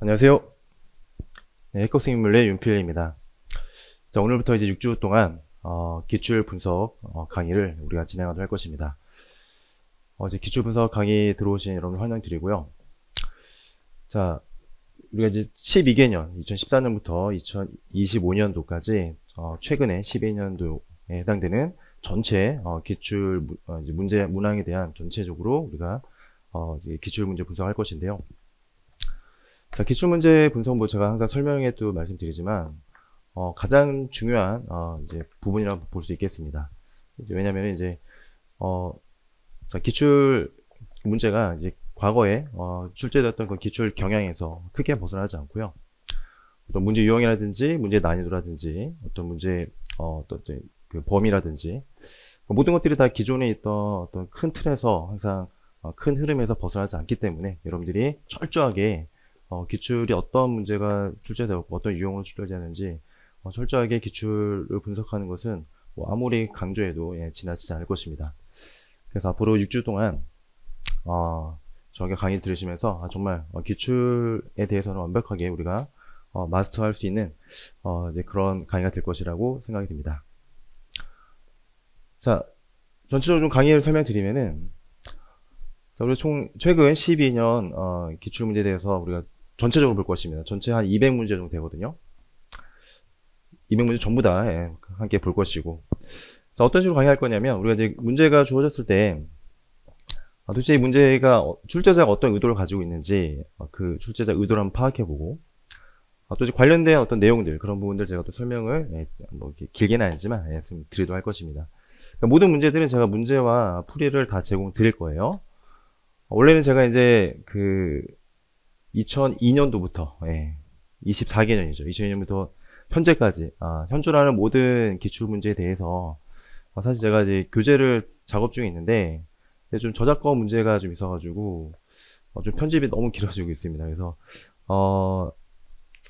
안녕하세요. 네, 해커스인물의 윤필입니다. 자, 오늘부터 이제 6주 동안 기출 분석 강의를 우리가 진행하도록 할 것입니다. 이제 기출 분석 강의 들어오신 여러분 환영드리고요. 자, 우리가 이제 12개년, 2014년부터 2025년도까지 최근에 12년도에 해당되는 전체 기출 이제 문제 문항에 대한 전체적으로 우리가 이제 기출 문제 분석할 것인데요. 자, 기출문제 분석 뭐 제가 항상 설명에 또 말씀드리지만 가장 중요한 이제 부분이라고 볼 수 있겠습니다. 왜냐하면 이제 자, 기출 문제가 이제 과거에 출제됐던 그 기출 경향에서 크게 벗어나지 않고요. 어떤 문제 유형이라든지 문제 난이도라든지 어떤 문제 어떤 그 범위라든지 모든 것들이 다 기존에 있던 어떤 큰 틀에서 항상 큰 흐름에서 벗어나지 않기 때문에 여러분들이 철저하게 기출이 어떤 문제가 출제되었고 어떤 유형으로 출제되는지 철저하게 기출을 분석하는 것은 뭐 아무리 강조해도 지나치지 않을 것입니다. 그래서 앞으로 6주 동안 저에게 강의 들으시면서 정말 기출에 대해서는 완벽하게 우리가 마스터할 수 있는 이제 그런 강의가 될 것이라고 생각이 듭니다. 자, 전체적으로 좀 강의를 설명드리면은 자, 우리 최근 12년 기출문제에 대해서 우리가 전체적으로 볼 것입니다. 전체 한 200문제 정도 되거든요. 200문제 전부 다 함께 볼 것이고. 자, 어떤 식으로 강의할 거냐면, 우리가 이제 문제가 주어졌을 때, 도대체 이 문제가, 출제자가 어떤 의도를 가지고 있는지, 그 출제자 의도를 한번 파악해보고, 또 이제 관련된 어떤 내용들, 그런 부분들 제가 또 설명을, 뭐 이렇게 길게는 아니지만, 드리도록 할 것입니다. 그러니까 모든 문제들은 제가 문제와 풀이를 다 제공 드릴 거예요. 원래는 제가 이제 그 2002년도부터 24개년이죠. 2002년부터 현재까지 현존하는 모든 기출 문제에 대해서 사실 제가 이제 교재를 작업 중에 있는데 좀 저작권 문제가 좀 있어가지고 좀 편집이 너무 길어지고 있습니다. 그래서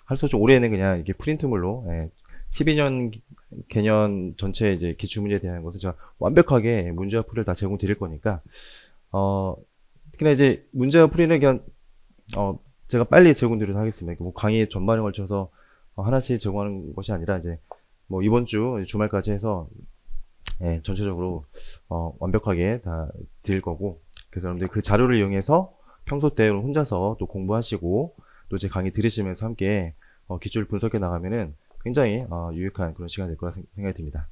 할 수 없이 올해는 그냥 이렇게 프린트물로 12년 개년 전체 이제 기출 문제에 대한 것을 제가 완벽하게 문제와 풀이를 다 제공 드릴 거니까 특히나 이제 문제와 풀이는 그냥 제가 빨리 제공드리도록 하겠습니다. 뭐 강의 전반에 걸쳐서 하나씩 제공하는 것이 아니라 이제 뭐 이번 주 주말까지 해서 전체적으로 완벽하게 다 드릴 거고, 그래서 여러분들 그 자료를 이용해서 평소 때 혼자서 또 공부하시고 또 제 강의 들으시면서 함께 기출 분석해 나가면은 굉장히 유익한 그런 시간이 될 거라 생각이 듭니다.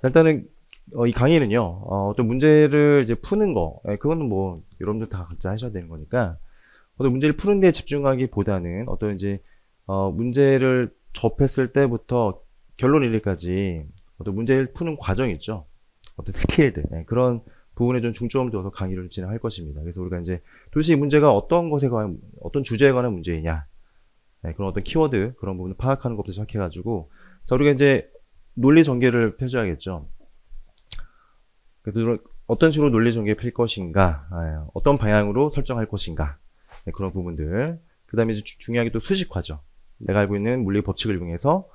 일단은 이 강의는요, 어떤 문제를 이제 푸는 거, 그거는 뭐 여러분들 다 각자 하셔야 되는 거니까 어떤 문제를 푸는 데 집중하기보다는 어떤 이제 문제를 접했을 때부터 결론 이르기까지 어떤 문제를 푸는 과정이 있죠. 어떤 스킬들, 그런 부분에 좀 중점을 둬서 강의를 진행할 것입니다. 그래서 우리가 이제 도대체 이 문제가 어떤 것에 관한, 어떤 주제에 관한 문제이냐, 그런 어떤 키워드, 그런 부분을 파악하는 것부터 시작해가지고, 자, 우리가 이제 논리 전개를 펴줘야겠죠. 그래서 어떤 식으로 논리 전개를 펼 것인가, 어떤 방향으로 설정할 것인가, 그런 부분들. 그 다음에 이제 중요하게 또 수식화죠. 내가 알고 있는 물리 법칙을 이용해서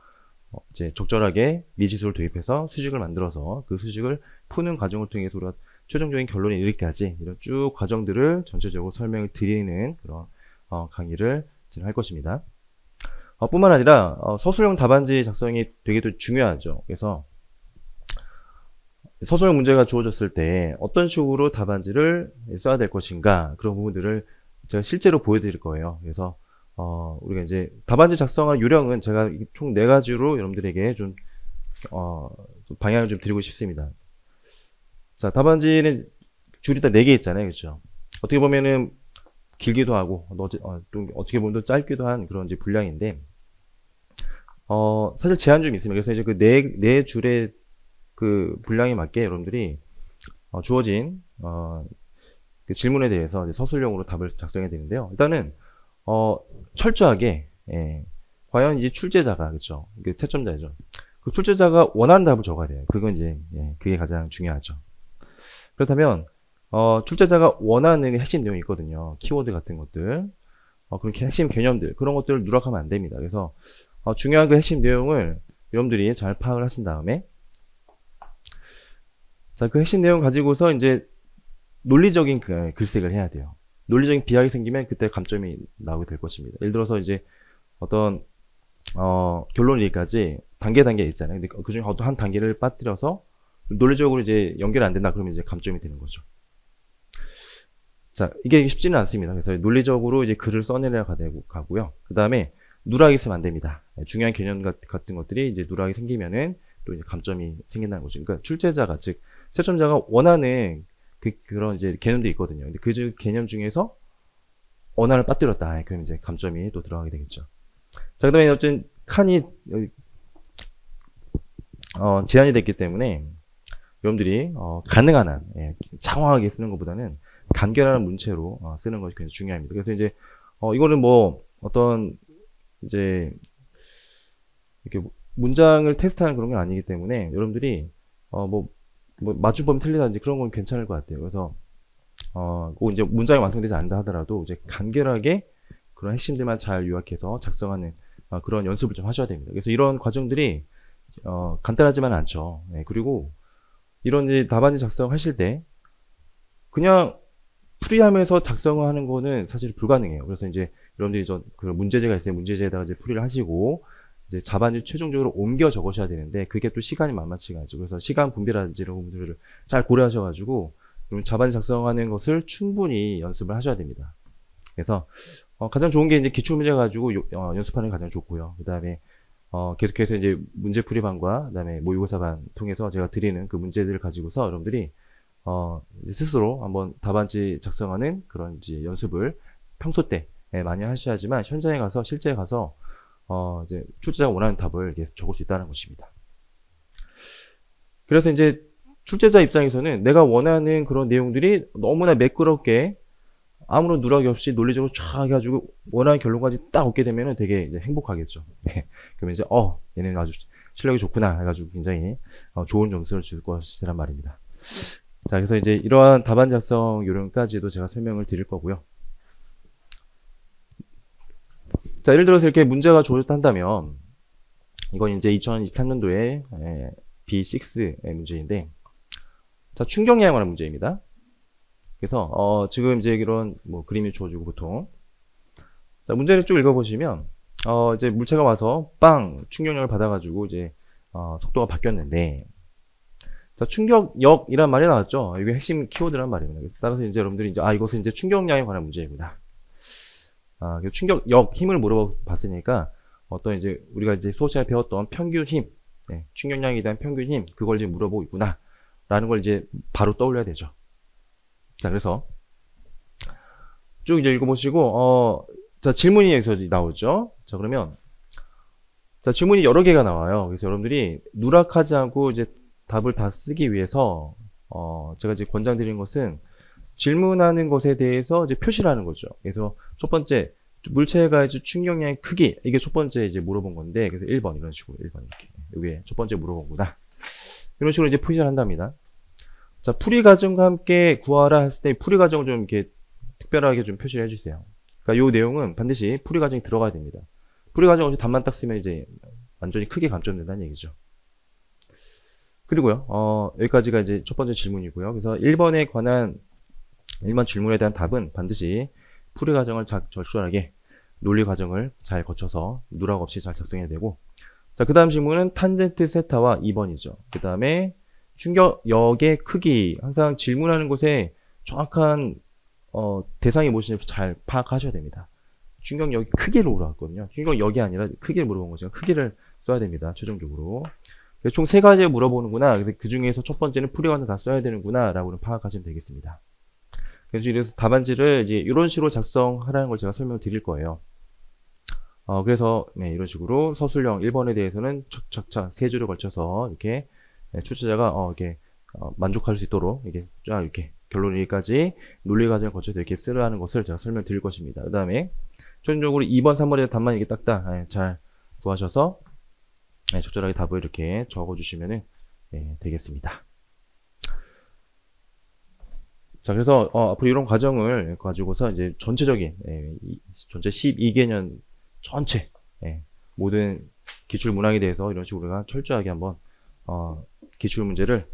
이제 적절하게 미지수를 도입해서 수식을 만들어서 그 수식을 푸는 과정을 통해서 우리가 최종적인 결론에 이르기까지 이런 쭉 과정들을 전체적으로 설명을 드리는 그런 강의를 진행할 것입니다. 뿐만 아니라 서술형 답안지 작성이 되게 또 중요하죠. 그래서 서술형 문제가 주어졌을 때 어떤 식으로 답안지를 써야 될 것인가, 그런 부분들을 제가 실제로 보여드릴 거예요. 그래서 우리가 이제 답안지 작성할 요령은 제가 총 4가지로 여러분들에게 좀 방향을 좀 드리고 싶습니다. 자, 답안지는 줄이 다 4개 있잖아요. 그렇죠? 어떻게 보면은 길기도 하고 또 어떻게 보면 또 짧기도 한 그런 이제 분량인데 사실 제한 좀 있습니다. 그래서 이제 그 네 줄의 그 분량에 맞게 여러분들이 주어진 그 질문에 대해서 이제 서술형으로 답을 작성해야 되는데요. 일단은 철저하게 과연 이제 출제자가, 그렇죠? 그 채점자죠. 그 출제자가 원하는 답을 적어야 돼요. 그건 이제 그게 가장 중요하죠. 그렇다면 출제자가 원하는 핵심 내용이 있거든요. 키워드 같은 것들, 그런 핵심 개념들, 그런 것들을 누락하면 안 됩니다. 그래서 중요한 그 핵심 내용을 여러분들이 잘 파악을 하신 다음에, 자, 그 핵심 내용 가지고서 이제 논리적인 글색을 해야 돼요. 논리적인 비약이 생기면 그때 감점이 나오게 될 것입니다. 예를 들어서 이제 어떤 결론 얘기까지 단계 있잖아요. 근데 그중에 어떤 한 단계를 빠뜨려서 논리적으로 이제 연결이 안 된다 그러면 이제 감점이 되는 거죠. 자, 이게 쉽지는 않습니다. 그래서 논리적으로 이제 글을 써내려 가고요. 그 다음에 누락이 있으면 안 됩니다. 중요한 개념 같은 것들이 이제 누락이 생기면은 또 이제 감점이 생긴다는 거죠. 그러니까 출제자가, 즉, 채점자가 원하는 그런 이제 개념들이 있거든요. 근데 그 개념 중에서 원한을 빠뜨렸다. 그럼 이제 감점이 또 들어가게 되겠죠. 자, 그 다음에 어쨌든 칸이 제한이 됐기 때문에 여러분들이 가능한 한 장황하게 쓰는 것보다는 간결한 문체로 쓰는 것이 굉장히 중요합니다. 그래서 이제 이거는 뭐 어떤 이제 이렇게 문장을 테스트하는 그런 건 아니기 때문에 여러분들이 뭐 맞춤법이 틀리다든지 그런 건 괜찮을 것 같아요. 그래서 꼭 이제 문장이 완성되지 않는다 하더라도 이제 간결하게 그런 핵심들만 잘 요약해서 작성하는 그런 연습을 좀 하셔야 됩니다. 그래서 이런 과정들이 간단하지만 않죠. 네, 그리고 이런 이제 답안지 작성하실 때 그냥 풀이하면서 작성을 하는 거는 사실 불가능해요. 그래서 이제 여러분들이 그 문제제가 있으면 문제제에다가 이제 풀이를 하시고 이제 답안지 최종적으로 옮겨 적으셔야 되는데 그게 또 시간이 만만치가 않죠. 그래서 시간 분배라든지 이런 부분들을 잘 고려하셔가지고 답안지 작성하는 것을 충분히 연습을 하셔야 됩니다. 그래서 가장 좋은 게 이제 기출문제 가지고 연습하는 게 가장 좋고요. 그 다음에 계속해서 이제 문제풀이반과 그 다음에 모의고사반 통해서 제가 드리는 그 문제들을 가지고서 여러분들이 스스로 한번 답안지 작성하는 그런 이제 연습을 평소 때 많이 하셔야지만 현장에 가서 실제 가서 이제 출제자가 원하는 답을 이렇게 적을 수 있다는 것입니다. 그래서 이제 출제자 입장에서는 내가 원하는 그런 내용들이 너무나 매끄럽게 아무런 누락이 없이 논리적으로 쫙 해가지고 원하는 결론까지 딱 얻게 되면은 되게 이제 행복하겠죠. 그러면 이제 얘는 아주 실력이 좋구나 해가지고 굉장히 좋은 점수를 줄 것이란 말입니다. 자, 그래서 이제 이러한 답안 작성 요령까지도 제가 설명을 드릴 거고요. 자, 예를 들어서 이렇게 문제가 주어졌다면 이건 이제 2023년도에 B6의 문제인데, 자, 충격량에 관한 문제입니다. 그래서 지금 이제 이런 뭐 그림이 주어지고 보통 자, 문제를 쭉 읽어보시면 이제 물체가 와서 빵 충격력을 받아가지고 이제 속도가 바뀌었는데, 자, 충격역이란 말이 나왔죠. 이게 핵심 키워드란 말입니다. 그래서 따라서 이제 여러분들이 이제 이것은 이제 충격량에 관한 문제입니다. 충격역 힘을 물어봤으니까 어떤 이제 우리가 이제 수업 시간에 배웠던 평균 힘, 충격량에 대한 평균 힘, 그걸 이제 물어보고 있구나 라는 걸 이제 바로 떠올려야 되죠. 자, 그래서 쭉 이제 읽어보시고 자, 질문이 여기서 나오죠. 자, 그러면 자, 질문이 여러 개가 나와요. 그래서 여러분들이 누락하지 않고 이제 답을 다 쓰기 위해서 제가 이제 권장드리는 것은 질문하는 것에 대해서 이제 표시를 하는 거죠. 그래서 첫 번째 물체가 이제 충격량의 크기, 이게 첫 번째 이제 물어본 건데, 그래서 1번 이런 식으로 1번 이렇게 이게 첫 번째 물어본 거다. 이런 식으로 이제 표시를 한답니다. 자, 풀이 과정과 함께 구하라 했을 때 풀이 과정을 좀 이렇게 특별하게 좀 표시를 해주세요. 그러니까 이 내용은 반드시 풀이 과정이 들어가야 됩니다. 풀이 과정 없이 답만 딱 쓰면 이제 완전히 크게 감점된다는 얘기죠. 그리고요, 여기까지가 이제 첫 번째 질문이고요. 그래서 1번에 관한 1번 질문에 대한 답은 반드시 풀이 과정을 적절하게 논리 과정을 잘 거쳐서 누락 없이 잘 작성해야 되고, 자, 그 다음 질문은 탄젠트 세타와 2번이죠. 그 다음에 충격역의 크기, 항상 질문하는 곳에 정확한 대상이 무엇인지 잘 파악하셔야 됩니다. 충격역의 크기를 물어봤거든요. 충격역이 아니라 크기를 물어본 거죠. 크기를 써야 됩니다. 최종적으로. 총 3가지 물어보는구나. 그 중에서 첫 번째는 풀이 과정 다 써야 되는구나 라고 파악하시면 되겠습니다. 그래서 답안지를 이제 이런 식으로 작성하라는 걸 제가 설명을 드릴 거예요. 그래서 이런 식으로 서술형 1번에 대해서는 착착착 3줄에 걸쳐서 이렇게 출제자가 이렇게 만족할 수 있도록 이렇게 쫙 이렇게 결론 여기까지 논리 과정을 거쳐서 이렇게 쓰라는 것을 제가 설명드릴 것입니다. 그 다음에 최종적으로 2번, 3번에 답만 이렇게 딱딱 잘 구하셔서 적절하게 답을 이렇게 적어주시면 되겠습니다. 자, 그래서 앞으로 이런 과정을 가지고서 이제 전체적인 전체 12개년 전체 모든 기출 문항에 대해서 이런 식으로 우리가 철저하게 한번 기출 문제를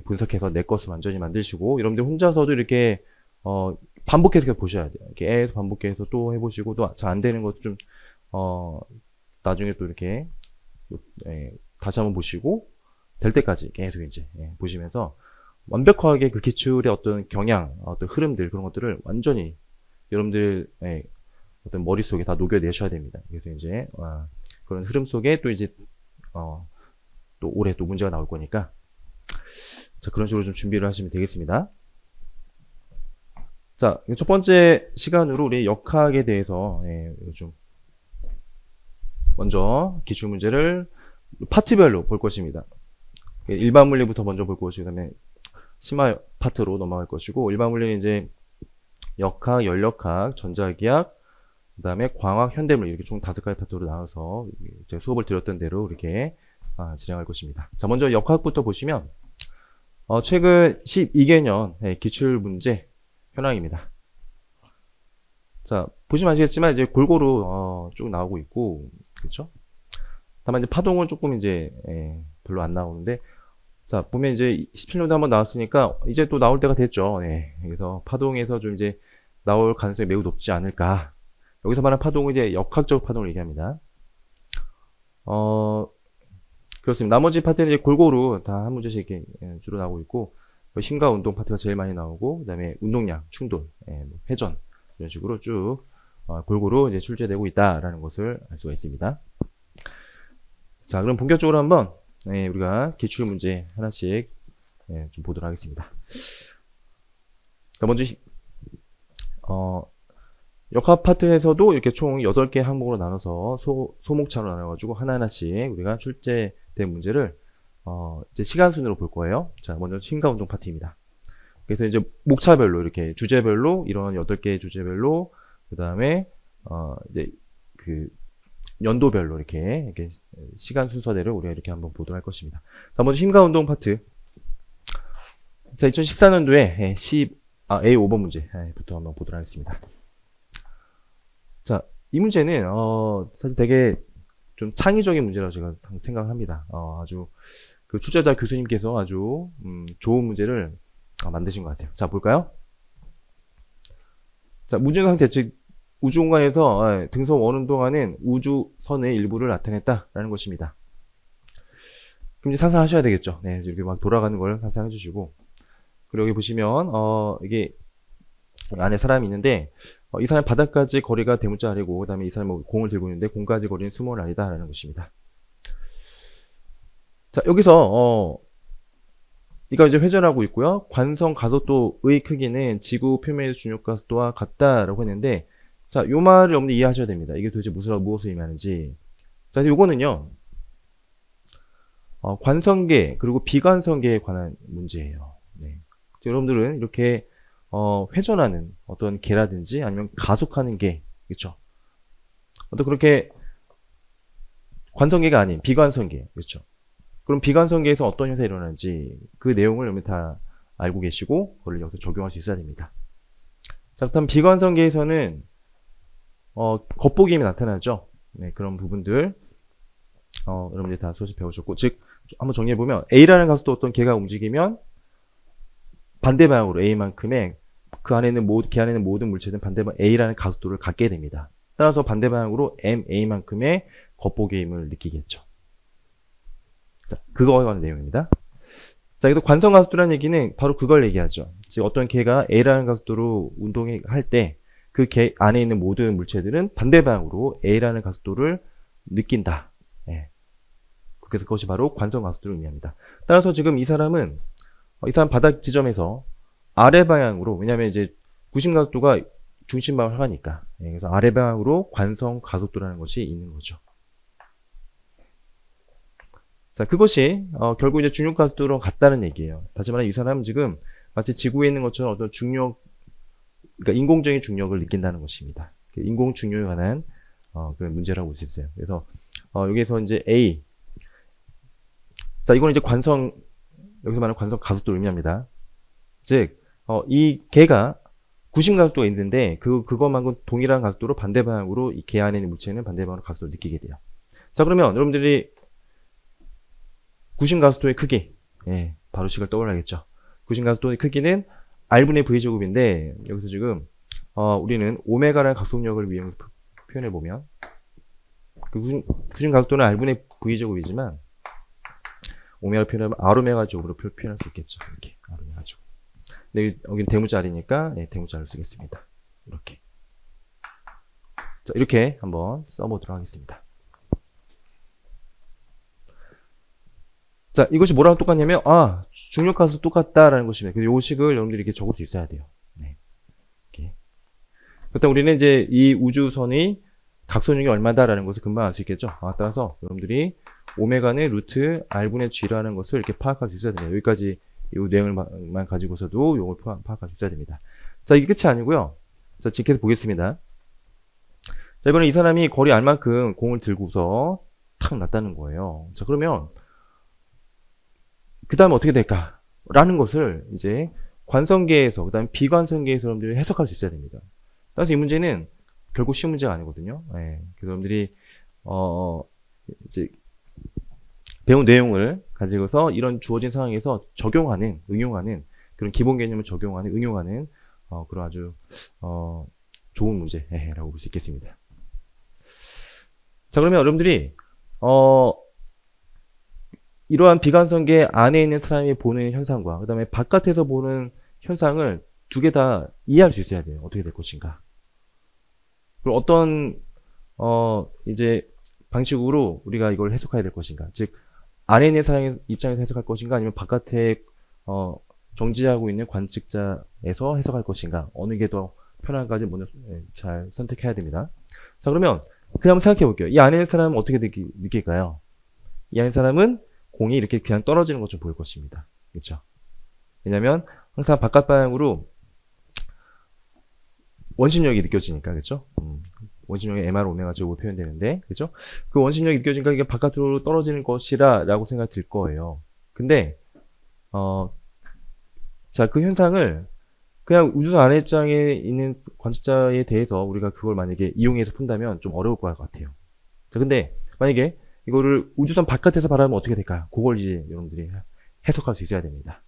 분석해서 내 것을 완전히 만드시고, 여러분들 혼자서도 이렇게 반복해서 계속 보셔야 돼요. 이렇게 계속 반복해서 또 해보시고, 또 잘 안 되는 것도 좀, 나중에 또 이렇게, 다시 한번 보시고, 될 때까지 계속 이제, 보시면서, 완벽하게 그 기출의 어떤 경향, 어떤 흐름들, 그런 것들을 완전히 여러분들, 어떤 머릿속에 다 녹여내셔야 됩니다. 그래서 이제, 그런 흐름 속에 또 이제, 또 올해 또 문제가 나올 거니까, 자, 그런 식으로 좀 준비를 하시면 되겠습니다. 자, 첫 번째 시간으로 우리 역학에 대해서 좀 먼저 기출문제를 파트별로 볼 것입니다. 일반 물리부터 먼저 볼 것이고, 그다음에 심화 파트로 넘어갈 것이고, 일반 물리는 이제 역학, 연력학, 전자기학, 그다음에 광학, 현대물 이렇게 총 5가지 파트로 나눠서 제가 수업을 드렸던 대로 이렇게 진행할 것입니다. 자, 먼저 역학부터 보시면 최근 12개년 기출문제 현황입니다. 자, 보시면 아시겠지만 이제 골고루 쭉 나오고 있고, 그렇죠? 다만 이제 파동은 조금 이제 별로 안 나오는데, 자, 보면 이제 17년도 한번 나왔으니까 이제 또 나올 때가 됐죠. 그래서 파동에서 좀 이제 나올 가능성이 매우 높지 않을까. 여기서 말하는 파동은 이제 역학적 파동을 얘기합니다. 그렇습니다. 나머지 파트는 이제 골고루 다 한 문제씩 이렇게 주로 나오고 있고, 힘과 운동 파트가 제일 많이 나오고, 그 다음에 운동량, 충돌, 회전, 이런 식으로 쭉 골고루 이제 출제되고 있다라는 것을 알 수가 있습니다. 자, 그럼 본격적으로 한번 우리가 기출 문제 하나씩 좀 보도록 하겠습니다. 자, 먼저 역학 파트에서도 이렇게 총 8개 항목으로 나눠서 소목차로 나눠가지고 하나하나씩 우리가 출제된 문제를 이제 시간 순으로 볼 거예요. 자, 먼저 힘과 운동 파트입니다. 그래서 이제 목차별로 이렇게 주제별로 이런 8개의 주제별로 그 다음에 이제 그 연도별로 이렇게 시간 순서대로 우리가 이렇게 한번 보도록 할 것입니다. 자, 먼저 힘과 운동 파트. 자, 2014년도에 A5번 문제부터 한번 보도록 하겠습니다. 자, 이 문제는 사실 되게 좀 창의적인 문제라고 제가 생각합니다. 아주 그 출제자 교수님께서 아주 좋은 문제를 만드신 것 같아요. 자, 볼까요? 자, 무중력 상태, 즉 우주공간에서 등선 원운동하는 우주선의 일부를 나타냈다라는 것입니다. 그럼 이제 상상하셔야 되겠죠. 네, 이렇게 막 돌아가는 걸 상상해 주시고, 그리고 여기 보시면 이게 안에 사람이 있는데 이 사람 바닥까지 거리가 대문자 아래고, 그 다음에 이 사람은 공을 들고 있는데 공까지 거리는 스몰 r이다라는 것입니다. 자, 여기서 이거 이제 회전하고 있고요. 관성 가속도의 크기는 지구 표면의 중력 가속도와 같다라고 했는데, 자, 요 말을 여러분들 이해하셔야 됩니다. 이게 도대체 무엇을 의미하는지. 자, 요거는요, 관성계 그리고 비관성계에 관한 문제예요. 네. 여러분들은 이렇게 회전하는 어떤 개라든지 아니면 가속하는 개, 그렇죠? 어떤 그렇게 관성계가 아닌 비관성계, 그렇죠? 그럼 비관성계에서 어떤 현상이 일어나는지 그 내용을 여러분 다 알고 계시고 그걸 여기서 적용할 수 있어야 됩니다. 자, 그렇다면 비관성계에서는 겉보기임이 나타나죠. 네, 그런 부분들 여러분들이 다 수업에서 배우셨고, 즉 한번 정리해보면 A라는 가속도 어떤 개가 움직이면 반대 방향으로 A만큼의 그 안에 있는 개 안에 있는 모든 물체는 반대 방향 A라는 가속도를 갖게 됩니다. 따라서 반대 방향으로 MA만큼의 겉보기임을 느끼겠죠. 자, 그거에 관한 내용입니다. 자, 여기서 관성 가속도라는 얘기는 바로 그걸 얘기하죠. 즉 어떤 개가 A라는 가속도로 운동을 할 때 그 개 안에 있는 모든 물체들은 반대 방향으로 A라는 가속도를 느낀다. 그래서 그것이 바로 관성 가속도를 의미합니다. 따라서 지금 이 사람 바닥 지점에서 아래 방향으로, 왜냐하면 이제 구심 가속도가 중심 방향을 하니까, 그래서 아래 방향으로 관성 가속도라는 것이 있는 거죠. 자, 그것이 결국 이제 중력 가속도로 같다는 얘기예요. 다시 말하면 이 사람은 지금 마치 지구에 있는 것처럼 어떤 중력, 그러니까 인공적인 중력을 느낀다는 것입니다. 인공 중력에 관한 그런 문제라고 볼 수 있어요. 그래서 여기서 이제 A, 자, 이거는 이제 관성, 여기서 말하는 관성 가속도를 의미합니다. 즉 이 개가 구심 가속도가 있는데 그것만큼 동일한 가속도로 반대 방향으로 이 개 안에 있는 물체는 반대 방향으로 가속도를 느끼게 돼요. 자, 그러면 여러분들이 구심 가속도의 크기, 바로 식을 떠올라야겠죠. 구심 가속도의 크기는 R분의 V제곱인데, 여기서 지금 우리는 오메가라는 각속력을 이용해서 표현해보면, 구심 가속도는 R분의 V제곱이지만, 오메가 표현하면 R오메가 제곱으로 표현할 수 있겠죠. 이렇게, R오메가 제곱. 근데 여기는 대문자리니까, 네, 대문자를 쓰겠습니다. 이렇게. 자, 이렇게 한번 써보도록 하겠습니다. 자, 이것이 뭐랑 똑같냐면, 중력가수 똑같다라는 것입니다. 이 식을 여러분들이 이렇게 적을 수 있어야 돼요. 네. 이렇게. 그렇다면 우리는 이제 이 우주선의 각선력이 얼마다라는 것을 금방 알 수 있겠죠. 따라서 여러분들이 오메가는 루트 R분의 G라는 것을 이렇게 파악할 수 있어야 됩니다. 여기까지 이 내용을만 가지고서도 이걸 파악할 수 있어야 됩니다. 자, 이게 끝이 아니고요. 자, 지금 계속 보겠습니다. 자, 이번에 이 사람이 거리 R만큼 공을 들고서 탁 놨다는 거예요. 자, 그러면 그 다음에 어떻게 될까? 라는 것을 이제 관성계에서, 그 다음에 비관성계에서 여러분들이 해석할 수 있어야 됩니다. 따라서 이 문제는 결국 쉬운 문제가 아니거든요. 예. 그래서 여러분들이, 이제, 배운 내용을 가지고서 이런 주어진 상황에서 적용하는, 응용하는, 그런 기본 개념을 적용하는, 응용하는, 그런 아주, 좋은 문제라고 볼 수 있겠습니다. 자, 그러면 여러분들이, 이러한 비관성계 안에 있는 사람이 보는 현상과 그 다음에 바깥에서 보는 현상을 두 개 다 이해할 수 있어야 돼요. 어떻게 될 것인가. 그리고 어떤 이제 방식으로 우리가 이걸 해석해야 될 것인가. 즉 안에 있는 사람의 입장에서 해석할 것인가 아니면 바깥에 정지하고 있는 관측자에서 해석할 것인가. 어느 게 더 편한가지 먼저 잘 선택해야 됩니다. 자, 그러면 그냥 한번 생각해 볼게요. 이 안에 있는 사람은 어떻게 느낄까요? 이 안에 있는 사람은 공이 이렇게 그냥 떨어지는 것처럼 보일 것입니다. 그렇죠? 왜냐면 항상 바깥 방향으로 원심력이 느껴지니까, 그렇죠? 원심력이 MR 오메가 제곱으로 표현되는데, 그렇죠? 그 원심력이 느껴지니까 이게 바깥으로 떨어지는 것이라고 생각이 들 거예요. 근데 자, 그 현상을 그냥 우주선 아래 입장에 있는 관측자에 대해서 우리가 그걸 만약에 이용해서 푼다면 좀 어려울 것 같아요. 자, 근데 만약에 이거를 우주선 바깥에서 바라보면 어떻게 될까요? 그걸 이제 여러분들이 해석할 수 있어야 됩니다.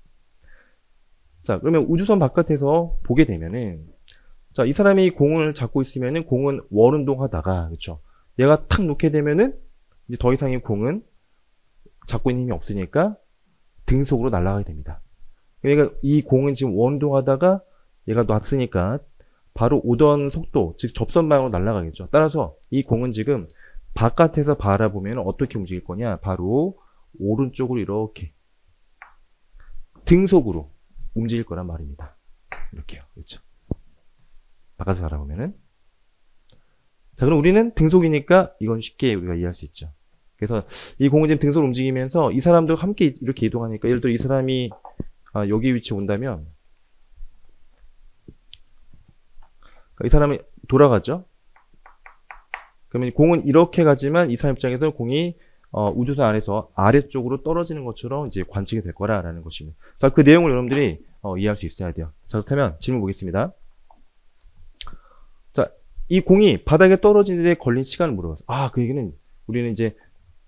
자, 그러면 우주선 바깥에서 보게 되면은, 자, 이 사람이 공을 잡고 있으면은 공은 월운동하다가, 그쵸? 얘가 탁 놓게 되면은, 이제 더 이상 이 공은 잡고 있는 힘이 없으니까 등속으로 날아가게 됩니다. 그러니까 이 공은 지금 월운동하다가 얘가 놨으니까 바로 오던 속도, 즉 접선 방향으로 날아가겠죠. 따라서 이 공은 지금 바깥에서 바라보면 어떻게 움직일 거냐? 바로 오른쪽으로 이렇게 등속으로 움직일 거란 말입니다. 이렇게요. 그렇죠? 바깥에서 바라보면은. 자, 그럼 우리는 등속이니까 이건 쉽게 우리가 이해할 수 있죠. 그래서 이 공은 지금 등속으로 움직이면서 이 사람도 함께 이렇게 이동하니까, 예를 들어 이 사람이 여기 위치에 온다면 이 사람이 돌아가죠. 그러면 공은 이렇게 가지만 이 사람 입장에서 공이 우주선 안에서 아래쪽으로 떨어지는 것처럼 이제 관측이 될 거라는 것입니다. 자, 그 내용을 여러분들이 이해할 수 있어야 돼요. 자, 그렇다면 질문 보겠습니다. 자, 이 공이 바닥에 떨어지는데 걸린 시간을 물어봤어요. 그 얘기는 우리는 이제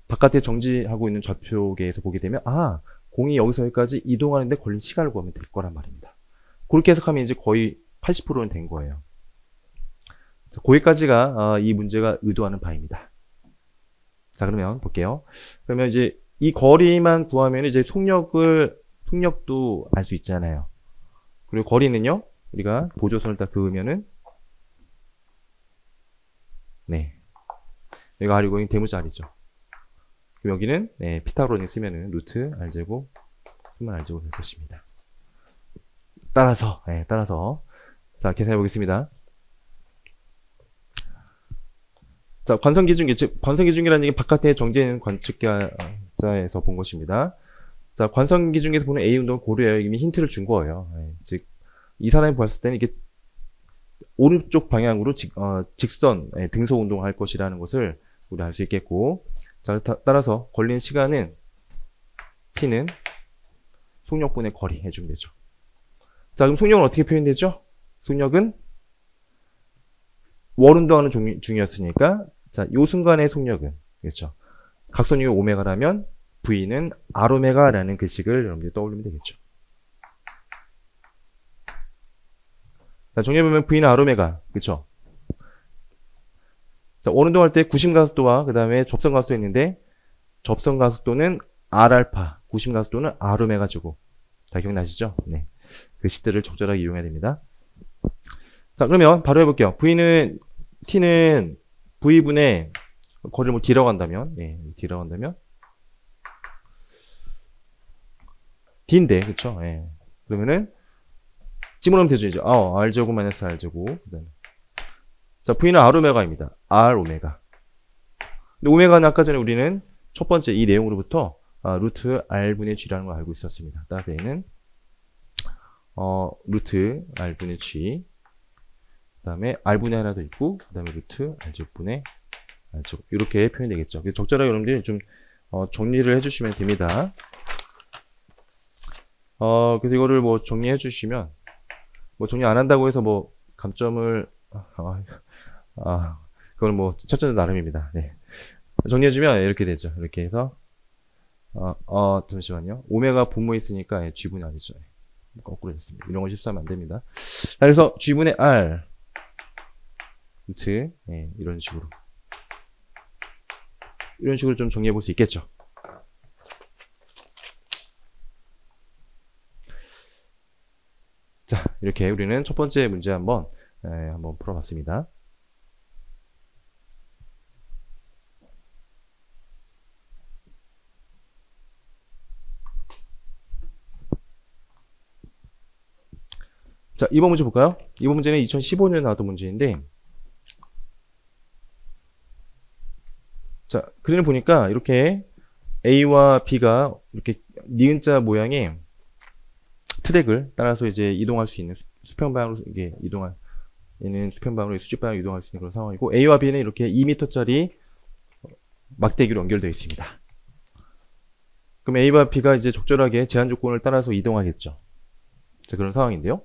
바깥에 정지하고 있는 좌표계에서 보게 되면 공이 여기서 여기까지 이동하는데 걸린 시간을 구하면 될 거란 말입니다. 그렇게 해석하면 이제 거의 80%는 된 거예요. 거기까지가 이 문제가 의도하는 바입니다. 자, 그러면 볼게요. 그러면 이제 이 거리만 구하면 이제 속력도 알 수 있잖아요. 그리고 거리는요, 우리가 보조선을 딱 그으면은, 네. 여기가 R이고, 여기 대문자 R이죠. 그럼 여기는, 네, 피타고라스 쓰면은 루트 R제곱, 쓰면 R제곱 될 것입니다. 따라서. 자, 계산해 보겠습니다. 자, 관성기준기, 즉, 관성기준기라는 게 바깥에 정지해 있는 관측자에서 본 것입니다. 자, 관성기준기에서 보는 A 운동을 고려해요. 이미 힌트를 준 거예요. 즉, 이 사람이 봤을 때는 이게 오른쪽 방향으로 직선, 등속 운동을 할 것이라는 것을 우리 알 수 있겠고, 자, 따라서 걸린 시간은 T는 속력분의 거리 해주면 되죠. 자, 그럼 속력은 어떻게 표현되죠? 속력은 월운동하는 중이었으니까, 자, 요 순간의 속력은, 그렇죠? 각선율이 오메가라면 V는 R오메가라는 그 식을 여러분들이 떠올리면 되겠죠. 자, 정리해보면 V는 R오메가. 그쵸? 자, 원운동할 때 구심가속도와 그 다음에 접선가속도 있는데, 접선가속도는 R알파, 구심가속도는 R오메가 주고. 다 기억나시죠? 네. 그 시들을 적절하게 이용해야 됩니다. 자, 그러면 바로 해볼게요. T는 V분의 거리를 뭐 D라고 한다면, 예, D라고 한다면, D인데, 그쵸? 예. 그러면은, 찜으로 되죠, 이제. R제곱 마이너스 R제곱. 그다음에. 자, V는 R오메가입니다. R오메가. 근데 오메가는 아까 전에 우리는 첫 번째 이 내용으로부터, 루트 R분의 G라는 걸 알고 있었습니다. 따라서 얘는, 루트 R분의 G. 그 다음에 R분의 하나 더 있고, 그 다음에 루트 R제곱분의 R제곱. 이렇게 표현이 되겠죠. 그래서 적절하게 여러분들이 좀, 정리를 해주시면 됩니다. 그래서 이거를 뭐 정리해 주시면, 뭐 정리 안 한다고 해서 뭐 감점을, 그건 뭐 첫째 나름입니다. 네. 정리해주면 이렇게 되죠. 이렇게 해서, 잠시만요. 오메가 분모에 있으니까 G분이 아니죠. 거꾸로 됐습니다. 이런 거 실수하면 안 됩니다. 자, 그래서 G분의 R, 루트, 네, 이런 식으로 좀 정리해 볼 수 있겠죠. 자, 이렇게 우리는 첫 번째 문제 한번 풀어봤습니다. 자, 2번 문제 볼까요? 2번 문제는 2015년에 나왔던 문제인데, 자, 그림을 보니까 이렇게 A와 B가 이렇게 니은자 모양의 트랙을 따라서 이제 이동할 수 있는 수평방향으로 이게 얘는 수평방향으로 수직방향으로 이동할 수 있는 그런 상황이고, A와 B는 이렇게 2m짜리 막대기로 연결되어 있습니다. 그럼 A와 B가 이제 적절하게 제한 조건을 따라서 이동하겠죠. 자, 그런 상황인데요.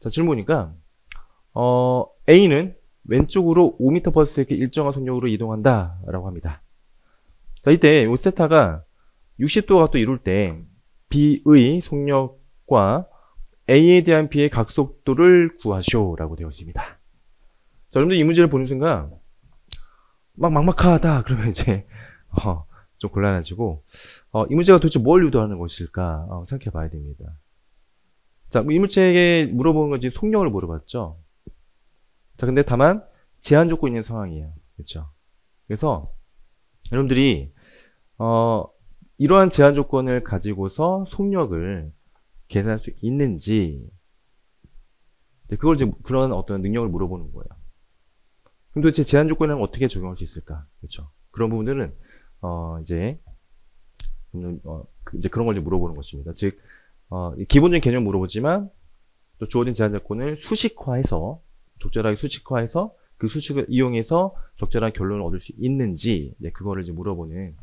자, 질문이니까 A는 왼쪽으로 5m/s 일정한 속력으로 이동한다 라고 합니다. 자, 이때 이 세타가 60도가 또 이룰 때 B의 속력과 A에 대한 B의 각속도를 구하시오 라고 되어 있습니다. 자, 여러분들 이 문제를 보는 순간 막막하다 그러면 이제 좀 곤란해지고 이 문제가 도대체 뭘 유도하는 것일까 생각해 봐야 됩니다. 자, 이 문제에 물어보는 건 지금 속력을 물어봤죠. 자, 근데 다만 제한 조건이 있는 상황이에요. 그렇죠? 그래서 여러분들이 이러한 제한 조건을 가지고서 속력을 계산할 수 있는지, 그걸 이제 그런 어떤 능력을 물어보는 거예요. 그럼 도대체 제한 조건을 어떻게 적용할 수 있을까? 그렇죠? 그런 부분들은 이제 그런 걸 이제 물어보는 것입니다. 즉 기본적인 개념 물어보지만 또 주어진 제한 조건을 수식화해서 적절하게 수식화해서 그 수식을 이용해서 적절한 결론을 얻을 수 있는지 그거를 이제 물어보는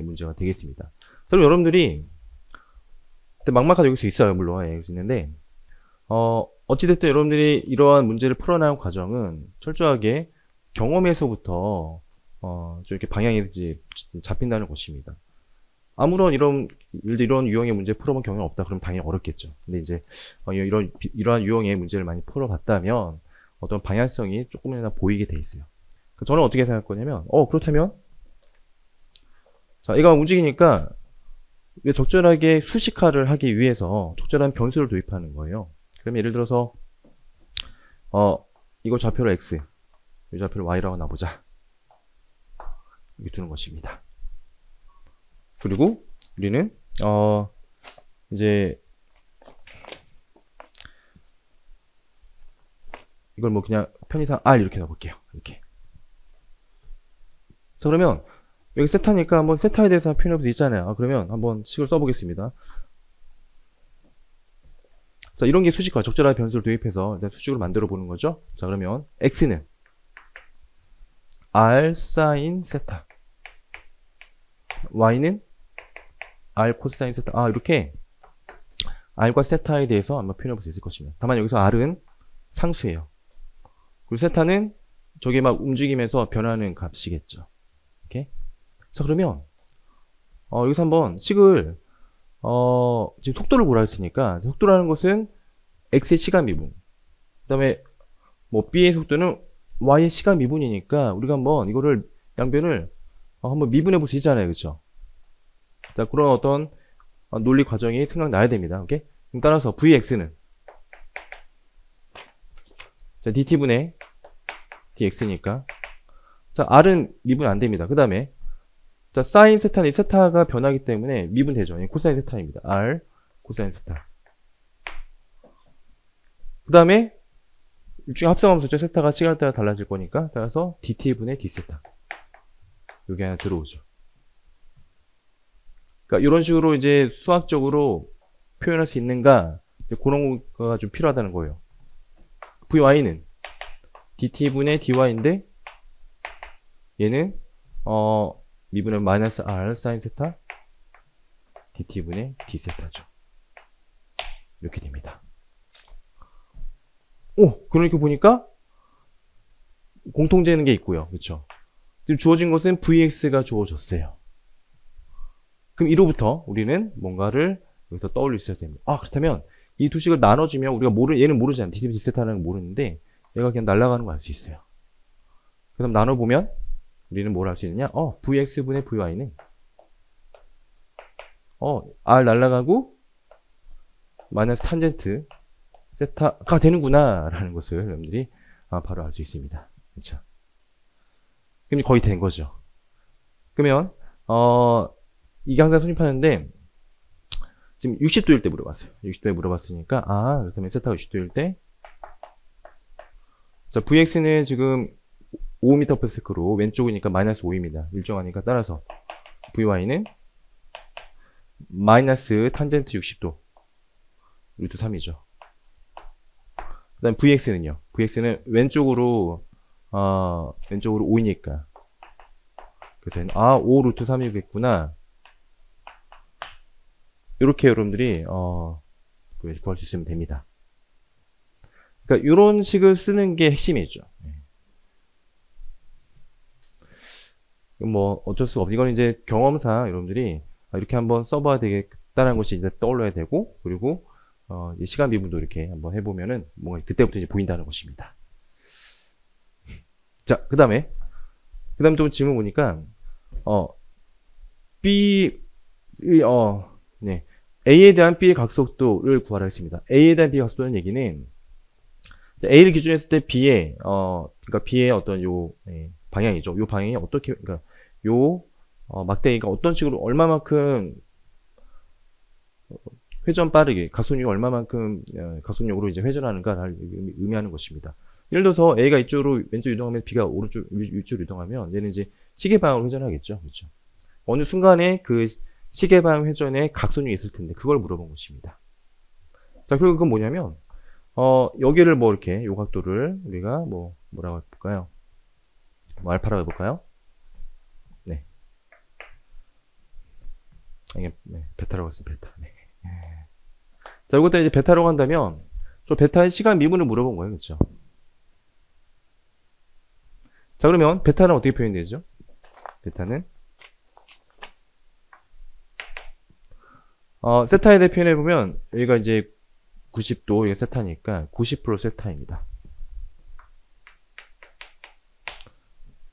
문제가 되겠습니다. 그럼 여러분들이 막막하게 여길 수 있어요. 물론 여길 수 있는데 어찌됐든 여러분들이 이러한 문제를 풀어나가는 과정은 철저하게 경험에서부터 좀 이렇게 방향이 이제 잡힌다는 것입니다. 아무런 이런 유형의 문제 풀어본 경험이 없다 그러면 당연히 어렵겠죠. 근데 이제 이러한 유형의 문제를 많이 풀어봤다면 어떤 방향성이 조금이나마 보이게 돼 있어요. 저는 어떻게 생각할 거냐면 그렇다면 자, 얘가 움직이니까 적절하게 수식화를 하기 위해서 적절한 변수를 도입하는 거예요. 그럼 예를 들어서 이거 좌표를 x, 이 좌표를 y라고 놔보자. 이렇게 두는 것입니다. 그리고 우리는 이제 이걸 뭐 그냥 편의상 R 이렇게 넣어볼게요. 이렇게. 자, 그러면 여기 세타니까 한번 세타에 대해서 표현할 수 있잖아요. 그러면 한번 식을 써보겠습니다. 자, 이런 게 수식과 적절한 변수를 도입해서 일단 수식으로 만들어 보는 거죠. 자, 그러면 x는 R 사인 세타, y는 R 코사인 세타. 이렇게 R과 세타에 대해서 한번 표현해 볼 수 있을 것입니다. 다만 여기서 R은 상수예요. 그리고 세타는 저게 막 움직이면서 변하는 값이겠죠. 이렇게. 자, 그러면 여기서 한번 식을 지금 속도를 구라 했으니까 속도라는 것은 x의 시간 미분, 다음에 뭐 B의 속도는 Y의 시간 미분이니까 우리가 한번 이거를 양변을 한번 미분해 볼 수 있잖아요. 그쵸? 자, 그런 어떤 논리 과정이 생각나야 됩니다. 오케이? 그럼 따라서 Vx는 자, dt분의 dx니까 자, r은 미분 안 됩니다. 그 다음에 자, 사인 세타는 세타가 변하기 때문에 미분되죠. 코사인 세타입니다. r 코사인 세타. 그 다음에 일종의 합성함수죠. 세타가 시간에 따라 달라질 거니까 따라서 dt분의 d세타. 여기 하나 들어오죠. 그러니까 이런 식으로 이제 수학적으로 표현할 수 있는가, 그런 거가 좀 필요하다는 거예요. vy는 dt분의 dy인데 얘는 미분은 마이너스 r 사인 세타 dt분의 d세타죠. 이렇게 됩니다. 오, 그러니까 보니까 공통되는 게 있고요. 그렇죠? 지금 주어진 것은 vx가 주어졌어요. 그럼 이로부터 우리는 뭔가를 여기서 떠올릴 수 있어야 됩니다. 아, 그렇다면 이 두 식을 나눠주면 우리가 얘는 모르잖아요. dt분 d세타라는 걸 모르는데 얘가 그냥 날아가는 거 알 수 있어요. 그 다음 나눠보면 우리는 뭘 할 수 있느냐? vx분의 vy는 r 날아가고 마이너스 탄젠트 세타가 되는구나 라는 것을 여러분들이 바로 알 수 있습니다. 그렇죠? 그럼 거의 된 거죠. 그러면 이게 항상 성립하는데 지금 60도일 때 물어봤어요. 60도에 물어봤으니까 그렇다면 세타가 60도일 때 자, vx는 지금 5m/s로 왼쪽이니까 마이너스 5입니다. 일정하니까 따라서 vy는 마이너스 탄젠트 60도 루트 3이죠. 그 다음 vx는요. vx는 왼쪽으로 5이니까 그래서 5 루트 3이겠구나. 이렇게 여러분들이 구할 수 있으면 됩니다. 그러니까 이런 식을 쓰는 게 핵심이죠. 뭐 어쩔 수 없어. 이건 이제 경험상 여러분들이 이렇게 한번 써봐야 되겠다는 것이 이제 떠올려야 되고, 그리고 시간 미분도 이렇게 한번 해보면은 뭔가 그때부터 이제 보인다는 것입니다. 자, 그 다음에 또 질문 보니까 A에 대한 B의 각속도를 구하라 했습니다. A에 대한 B의 각속도는 얘기는 A를 기준으로 했을 때 B의 그러니까 B의 어떤 방향이죠. 요 방향이 어떻게, 그러니까 막대기가 어떤 식으로 얼마만큼 회전 빠르게 각속력이 얼마만큼 각속력으로 이제 회전하는가를 의미하는 것입니다. 예를 들어서 A가 이쪽으로 왼쪽 이동하면 B가 오른쪽 위쪽으로 이동하면 얘는 이제 시계 방향으로 회전하겠죠. 그렇죠? 어느 순간에 그 시계 방향 회전에 각속력이 있을 텐데 그걸 물어본 것입니다. 자, 그리고 그건 뭐냐면 여기를 뭐 이렇게 요 각도를 우리가 뭐라고 해볼까요? 뭐 알파라고 해볼까요? 네. 이게 베타라고 했습니다. 베타. 네. 자, 이것도 이제 베타라고 한다면 저 베타의 시간 미분을 물어본 거예요. 그렇죠? 자, 그러면 베타는 어떻게 표현되죠? 베타는 세타에 대해 표현해 보면 여기가 이제 90도 이게 세타니까 90% 세타입니다.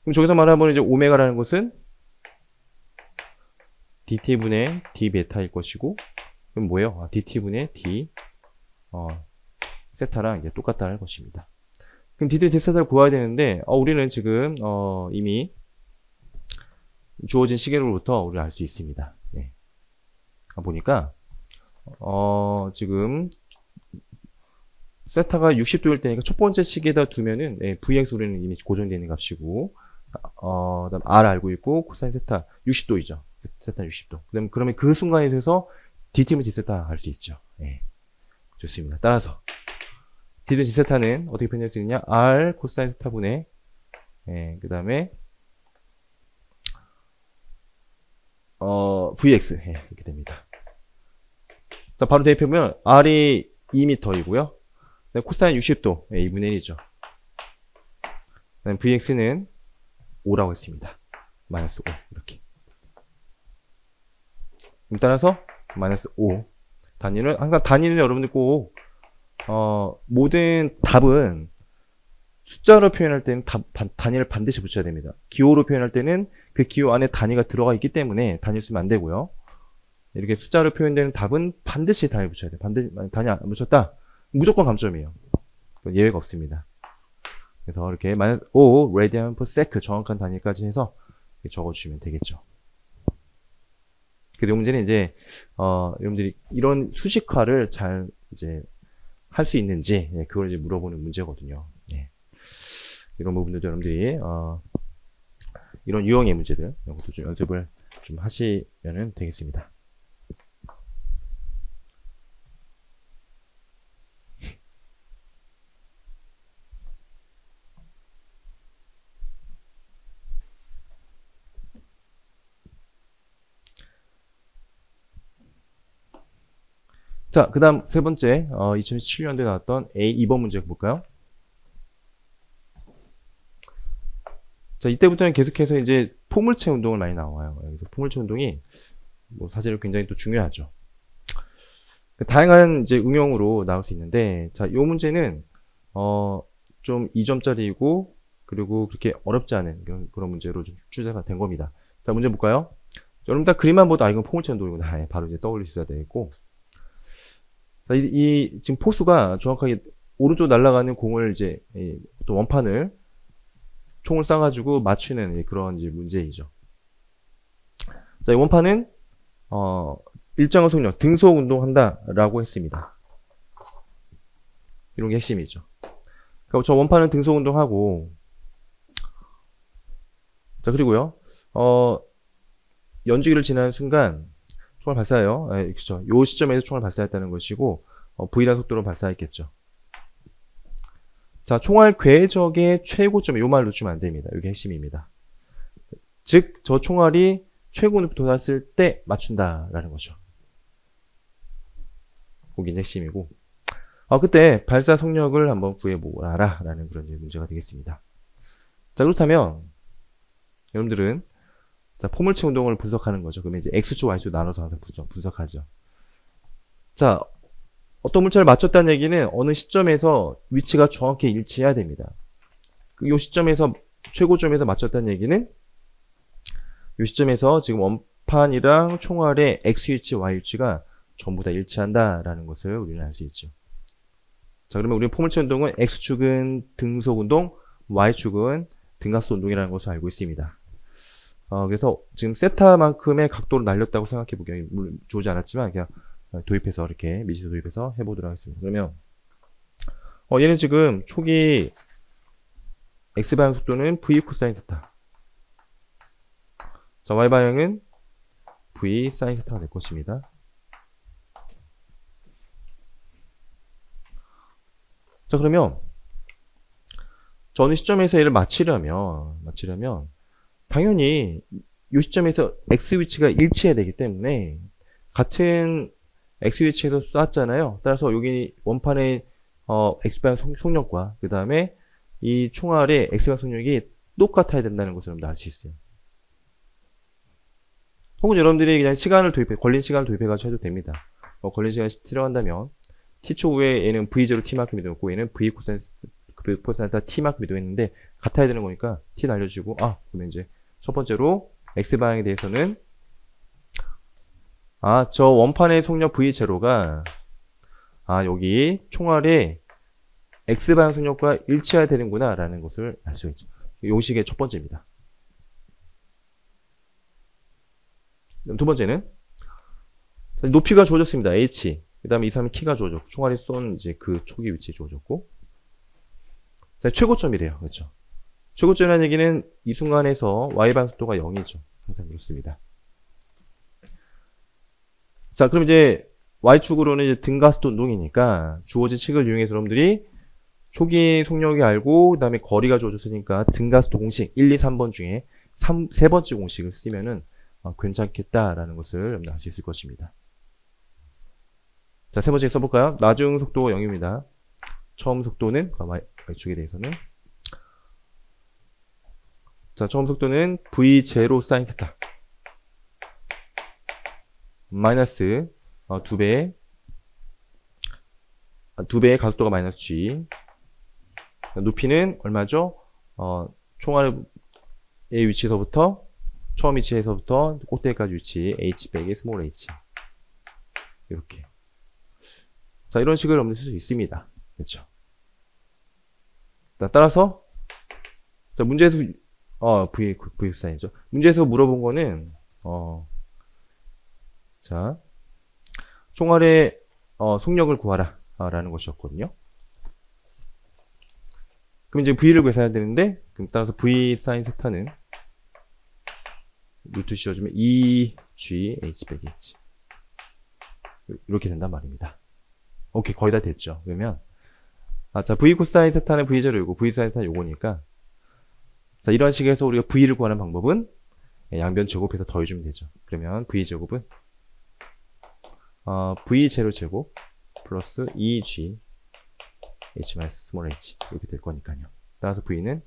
그럼 저기서 말하면 이제 오메가라는 것은 dt분의 d 베타일 것이고, 그럼 뭐예요? dt분의 d 세타랑 이제 똑같다는 것입니다. 그럼 dt d세타를 구해야 되는데 우리는 지금 이미 주어진 시계로부터 우리가 알 수 있습니다. 네. 보니까 지금 세타가 60도일 때니까 첫 번째 시계에다 두면은 vx 우리는 이미 고정되어 있는 값이고, 그다음 r 알고 있고 코사인 세타 60도이죠. 세타 60도. 그러면 그 순간에 대해서 dt분 d세타 알 수 있죠. 네. 좋습니다. 따라서 dt분 d세타는 어떻게 표현할 수 있느냐? r 코사인 세타분의 그 다음에 vx 이렇게 됩니다. 자, 바로 대입해보면 r이 2m이고요. 코사인 60도 2분의 1이죠. vx는 5라고 했습니다. 마이너스 5 이렇게. 따라서 마이너스 5 단위는 항상 단위는 여러분들 꼭 모든 답은 숫자로 표현할 때는 단위를 반드시 붙여야 됩니다. 기호로 표현할 때는 그 기호 안에 단위가 들어가 있기 때문에 단위 쓰면 안 되고요. 이렇게 숫자로 표현되는 답은 반드시 단위 붙여야 돼요. 반드시 단위 안 붙였다? 무조건 감점이에요. 예외가 없습니다. 그래서 이렇게 -5 radian per sec 정확한 단위까지 해서 적어주시면 되겠죠. 그래서 이 문제는 이제 여러분들이 이런 수식화를 잘 이제 할 수 있는지 그걸 이제 물어보는 문제거든요. 예. 이런 부분들도 여러분들이 이런 유형의 문제들 이런 것도 좀 연습을 좀 하시면 되겠습니다. 자, 그 다음 세 번째 2017년도에 나왔던 A 2번 문제 볼까요? 자, 이때부터는 계속해서 이제 포물체 운동을 많이 나와요. 그래서 포물체 운동이 뭐 사실 굉장히 또 중요하죠. 다양한 이제 응용으로 나올 수 있는데, 자, 이 문제는 좀 2점짜리이고 그리고 그렇게 어렵지 않은 그런 문제로 좀 출제가 된 겁니다. 자, 문제 볼까요? 여러분 다 그림만 보도 이건 포물체 운동이구나 바로 이제 떠올릴 수 있어야 되겠고, 자, 지금 포수가 정확하게 오른쪽 날아가는 공을 이제 또 원판을 총을 쏴가지고 맞추는 그런 이제 문제이죠. 자, 이 원판은 일정한 속력 등속 운동한다라고 했습니다. 이런 게 핵심이죠. 그러니까 저 원판은 등속 운동하고, 자, 그리고요 연주기를 지나는 순간 총을 발사해요. 그렇죠. 요 시점에서 총을 발사했다는 것이고 V라는 속도로 발사했겠죠. 자, 총알 궤적의 최고점, 요 말 놓치면 안 됩니다. 이게 핵심입니다. 즉, 저 총알이 최고에 도달했을 때 맞춘다라는 거죠. 그게 핵심이고, 그때 발사 속력을 한번 구해보아라 라는 그런 문제가 되겠습니다. 자, 그렇다면 여러분들은 자, 포물체 운동을 분석하는 거죠. 그러면 이제 X축, Y축 나눠서 분석하죠. 자, 어떤 물체를 맞췄다는 얘기는 어느 시점에서 위치가 정확히 일치해야 됩니다. 이 시점에서 최고점에서 맞췄다는 얘기는 이 시점에서 지금 원판이랑 총알의 X 위치, Y 위치가 전부 다 일치한다라는 것을 우리는 알 수 있죠. 자, 그러면 우리 포물체 운동은 X축은 등속 운동, Y축은 등가스 운동이라는 것을 알고 있습니다. 그래서 지금 세타만큼의 각도를 날렸다고 생각해 보기에 물론 좋지 않았지만 그냥 도입해서 이렇게 미시도 도입해서 해보도록 하겠습니다. 그러면 얘는 지금 초기 X방향 속도는 V 코사인 세타, 자, Y방향은 V 사인 세타가 될 것입니다. 자, 그러면 어느 시점에서 얘를 맞추려면 당연히 이 시점에서 X 위치가 일치해야 되기 때문에 같은 X 위치에서 쐈잖아요. 따라서 여기 원판의 X방향 속력과 그 다음에 이 총알의 X방향 속력이 똑같아야 된다는 것을 여러분들 알 수 있어요. 혹은 여러분들이 그냥 걸린 시간을 도입해가지고 해도 됩니다. 걸린 시간이 T라고 T초 후에 얘는 V0 T만큼 이동했고 얘는 V 코사인 T만큼 이동했는데 같아야 되는 거니까 T 날려주고, 그러면 이제 첫 번째로 X방향에 대해서는 저 원판의 속력 V0가 여기 총알의 X방향 속력과 일치해야 되는구나 라는 것을 알 수 있죠. 요식의 첫 번째입니다. 두 번째는 높이가 주어졌습니다. H. 그 다음에 이 사람이 키가 주어졌고 총알이 쏜 이제 그 초기 위치에 주어졌고, 자, 최고점이래요. 그렇죠? 최고점이라는 얘기는 이 순간에서 Y방향 속도가 0이죠. 항상 그렇습니다. 자, 그럼 이제 Y축으로는 이제 등가스도 운동이니까 주어진 식을 이용해서 여러분들이 초기 속력이 알고 그 다음에 거리가 주어졌으니까 등가스도 공식 1, 2, 3번 중에 세 번째 공식을 쓰면은 괜찮겠다라는 것을 여러분들 알 수 있을 것입니다. 자, 세 번째 써볼까요? 나중 속도가 0입니다. 처음 속도는 Y축에 대해서는, 자, 처음 속도는 V0 사인 세타 마이너스 2배 2배의 가속도가 마이너스 g. 높이는 얼마죠? 총알의 위치에서부터 처음 위치에서부터 꼭대기까지 위치 h 빼기 스몰 h. 이렇게. 자, 이런 식으로 여러분들 쓸 수 있습니다. 그렇죠? 자, 따라서 자, 문제에서 v 사인이죠. 문제에서 물어본 거는 자, 총알의 속력을 구하라 라는 것이었거든요. 그럼 이제 v를 구해야 되는데, 그럼 따라서 v 사인 세타는 루트 씌워주면 2g h 빼기 h 이렇게 된단 말입니다. 오케이, 거의 다 됐죠. 그러면 자, v 코사인 세타는 v0이고 v 사인 세타는 요거니까, 자, 이런 식에서 우리가 v를 구하는 방법은 양변 제곱해서 더해주면 되죠. 그러면 v 제곱은 v0 제곱 플러스 2g h 마이너스 스몰 h 이렇게 될 거니까요. 따라서 v는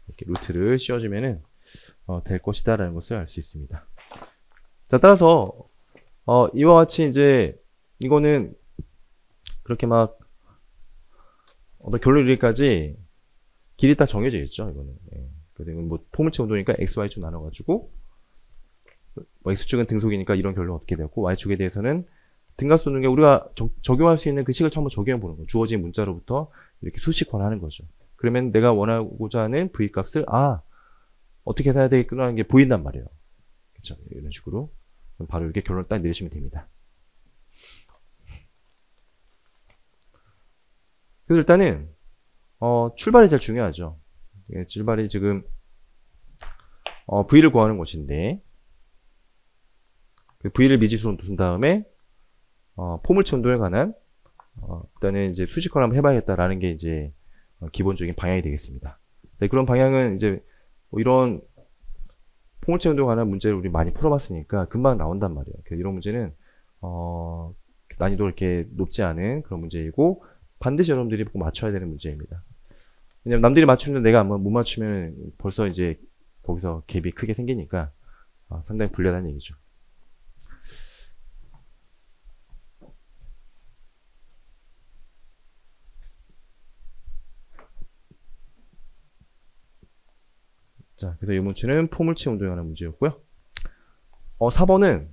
이렇게 루트를 씌워주면은 될 것이다 라는 것을 알 수 있습니다. 자, 따라서 이와 같이 이제 이거는 그렇게 막 결론 이르기까지 길이 딱 정해져 있죠. 이거는. 그리고 뭐 포물체 운동이니까 x, y축 나눠가지고 뭐 x축은 등속이니까 이런 결론 어떻게 되고, y축에 대해서는 등가수 운동에 우리가 적용할 수 있는 그 식을 처음 적용해 보는 거예요. 주어진 문자로부터 이렇게 수식화하는 거죠. 그러면 내가 원하고자 하는 v 값을 어떻게 해야 되겠구나라는 게 보인단 말이에요. 그렇죠? 이런 식으로 바로 이렇게 결론을 딱 내리시면 됩니다. 그래서 일단은 출발이 제일 중요하죠. 출발이 지금 v를 구하는 것인데, 그 v를 미지수로 둔 다음에 포물체 운동에 관한 일단은 이제 수식화를 한번 해봐야겠다라는 게 이제 기본적인 방향이 되겠습니다. 네, 그런 방향은 이제 뭐 이런 포물체 운동에 관한 문제를 우리 많이 풀어봤으니까 금방 나온단 말이에요. 이런 문제는 난이도 이렇게 높지 않은 그런 문제이고, 반드시 여러분들이 꼭 맞춰야 되는 문제입니다. 왜냐면 남들이 맞추는데 내가 못 맞추면 벌써 이제 거기서 갭이 크게 생기니까 상당히 불리하다는 얘기죠. 자, 그래서 이 문제는 포물체 운동에 관한 문제였고요. 4번은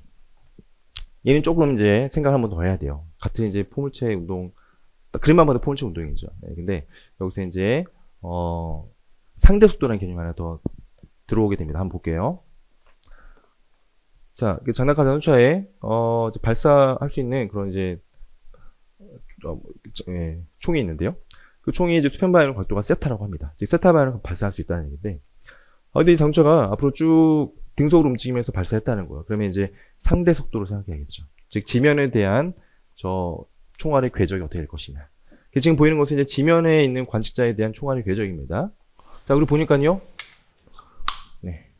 얘는 조금 이제 생각을 한 번 더 해야 돼요. 같은 이제 포물체 운동, 그림만 봐도 포물체 운동이죠. 네, 근데 여기서 이제 상대 속도라는 개념이 하나 더 들어오게 됩니다. 한번 볼게요. 자, 그 장난감 자동차에 발사할 수 있는 그런 이제 총이 있는데요. 그 총이 이제 수평 방향 각도가 세타라고 합니다. 즉 세타 방향으로 발사할 수 있다는 얘기인데, 근데 이 자동차가 앞으로 쭉 등속으로 움직이면서 발사했다는 거예요. 그러면 이제 상대 속도로 생각해야겠죠. 즉 지면에 대한 저 총알의 궤적이 어떻게 될 것이냐. 지금 보이는 것은 이제 지면에 있는 관측자에 대한 총알의 궤적입니다. 자, 우리 보니까요. 네.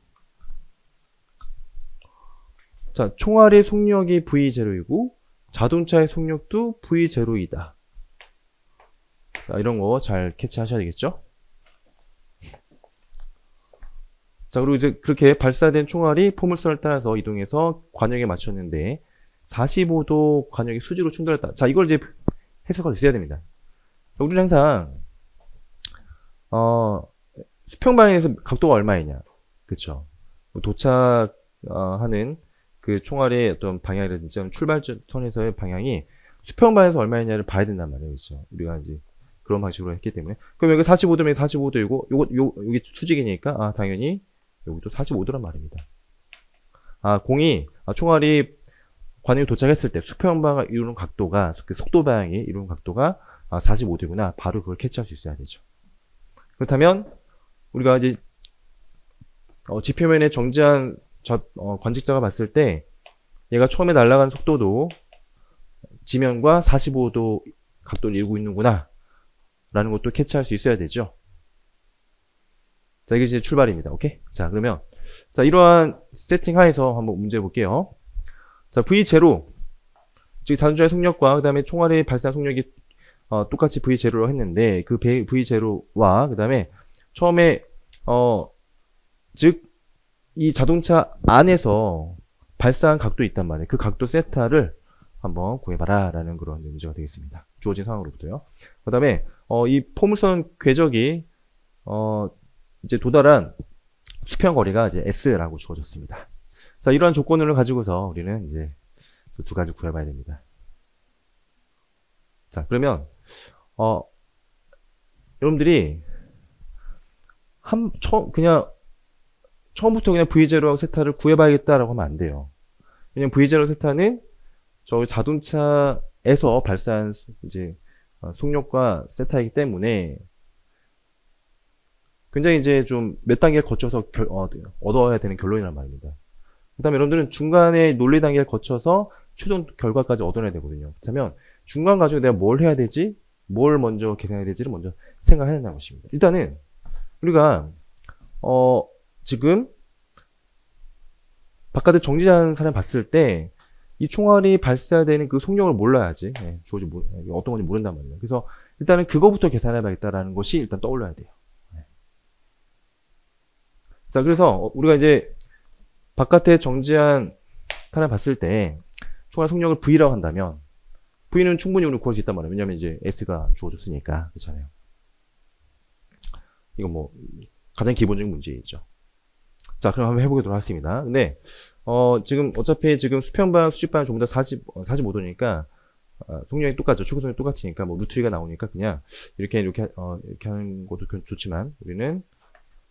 자, 총알의 속력이 V0이고 자동차의 속력도 V0이다. 자, 이런 거 잘 캐치하셔야 되겠죠? 자, 그리고 이제 그렇게 발사된 총알이 포물선을 따라서 이동해서 관역에 맞췄는데 45도 관역이 수직으로 충돌했다. 자, 이걸 이제 해석할 수 있어야 됩니다. 자, 우리는 항상 수평 방향에서 각도가 얼마이냐, 그쵸? 도착하는 그 총알의 어떤 방향이라든지 출발선에서의 방향이 수평 방향에서 얼마이냐를 봐야 된단 말이에요, 그렇죠? 우리가 이제 그런 방식으로 했기 때문에. 그럼 여기 45도면 45도이고 여기 수직이니까 당연히 여기도 45도란 말입니다. 총알이 관역에 도착했을 때 수평 방향을 이루는 각도가, 그 속도 방향이 이루는 각도가 45도구나. 바로 그걸 캐치할 수 있어야 되죠. 그렇다면 우리가 이제 지표면에 정지한 관측자가 봤을 때 얘가 처음에 날아가는 속도도 지면과 45도 각도를 이루고 있는구나 라는 것도 캐치할 수 있어야 되죠. 자, 이게 이제 출발입니다. 오케이? 자, 그러면 자, 이러한 세팅 하에서 한번 문제 볼게요. 자, V0, 즉 자동차의 속력과 그 다음에 총알의 발사 속력이 똑같이 V0로 했는데, 그 V0와 그 다음에 처음에 즉 이 자동차 안에서 발사한 각도 있단 말이에요. 그 각도 세타를 한번 구해봐라 라는 그런 문제가 되겠습니다. 주어진 상황으로부터요. 그 다음에 이 포물선 궤적이 이제 도달한 수평 거리가 이제 S라고 주어졌습니다. 자, 이러한 조건을 가지고서 우리는 이제 두 가지 구해봐야 됩니다. 자, 그러면 여러분들이 그냥 처음부터 그냥 V0하고 세타를 구해봐야겠다라고 하면 안 돼요. 왜냐면 V0 세타는 저 자동차에서 발사한 이제 속력과 세타이기 때문에 굉장히 이제 좀 몇 단계를 거쳐서 얻어야 되는 결론이란 말입니다. 그 다음에 여러분들은 중간에 논리 단계를 거쳐서 최종 결과까지 얻어내야 되거든요. 그렇다면 중간 가지고 내가 뭘 해야 되지? 뭘 먼저 계산해야 되지를 먼저 생각해야 된다는 것입니다. 일단은 우리가 지금 바깥에 정지하는 사람 봤을 때 이 총알이 발사되는 그 속력을 몰라야지. 어떤 건지 모른단 말이에요. 그래서 일단은 그거부터 계산해 봐야겠다라는 것이 일단 떠올려야 돼요. 자, 그래서 우리가 이제 바깥에 정지한 사람 봤을 때 총알 속력을 V라고 한다면 V는 충분히 우리 구할 수 있단 말이에요. 왜냐면 이제 S가 주어졌으니까. 그렇잖아요. 이건 뭐 가장 기본적인 문제이죠. 자, 그럼 한번 해보도록 하겠습니다. 근데 지금 어차피 지금 수평방, 수직방 전부 다 45도니까 속력이 똑같죠. 초고 속력이 똑같으니까 뭐 루트 2가 나오니까 그냥 이렇게 하는 것도 좋지만 우리는